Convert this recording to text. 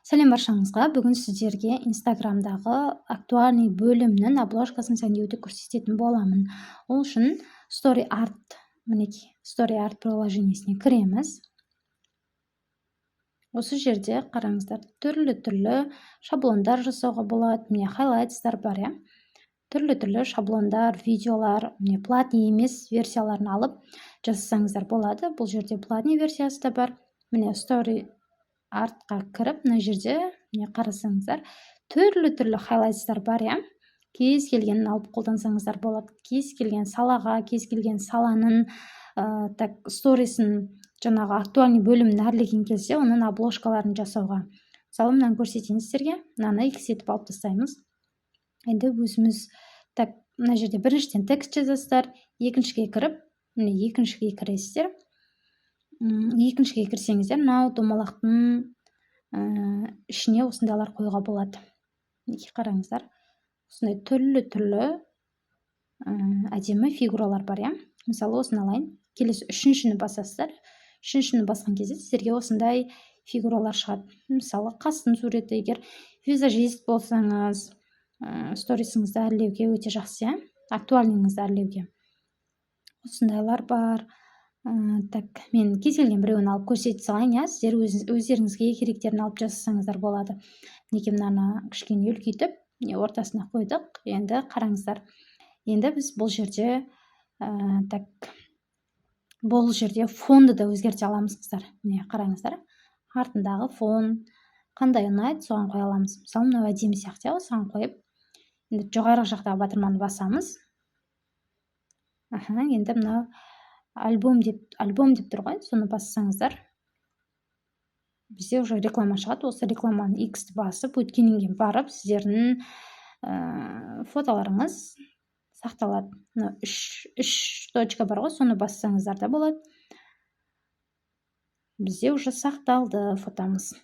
Сәлем баршаңызға. Бүгін сіздерге Инстаграмдағы актуальный бөлімнің обложкасын сәндеуді көрсететін боламын. Ол үшін Story Art, мінекей, Story Art приложениесіне кіреміз. Осы жерде қараңыздар, түрлі шаблондар жасауға болады. Міне хайлайтстар бар, иә. Түрлі шаблондар, видеолар, міне платный емес версияларын алып жасасаңыздар болады. Бұл жерде платный версиясы да бар. Міне Story Артқа кіріп, мына жерде міне қарасаңыздар, түрлі хайлайтстар бар, иә. Кез келгенін алып қолдансаңыздар болады. Кез келген салаға, кез келген саланың сторисін, жаңағы актуальный бөлімін әрлеген келсе, оның обложкаларын жасауға. Мысалы, мынаны көрсетейін сіздерге. Мынаны X етіп алып тастаймыз. Енді өзіміз мына жерде біріншіден текст жазасыздар, екіншіге кіріп, міне екіншіге кіресіздер. Екіншіге кірсеңіздер, мынау домалақтың ішіне осындайлар қоюға болады. Қараңыздар, осындай түрлі әдемі фигуралар бар, иә. Мысалы, осыны алайын. Келесі үшіншіні басасыздар. Үшіншіні басқан кезде сіздерге осындай фигуралар шығады. Мысалы, қастың суреті. Егер визажист болсаңыз, сторисіңізді әрлеуге өте жақсы, иә. Актуальныйыңызды әрлеуге. Осындайлар бар. Мен кез келген біреуін алып көрсете салайын, иә. Сіздер өздеріңізге керектерін алып жасасаңыздар болады. Неге мынаны кішкене үлкейтіп, ортасына қойдық. Енді қараңыздар. Енді біз бұл жерде фонды да өзгерте аламыз, қыздар. Міне қараңыздар. Артындағы фон қандай ұнайды, соған қоя аламыз. Мысалы, мынау әдемі сияқты, соған қойып, енді жоғары жақтағы батырманы басамыз. Енді мынау альбом деп тұр ғой, соны бассаңыздар, бізде уже реклама шығады. Осы рекламаны X-ті басып, өткеннен кейін барып, сіздердің фотоларыңыз сақталады. үш точка бар ғой, соны бассаңыздар да болады. Бізде уже сақталды фотомыз.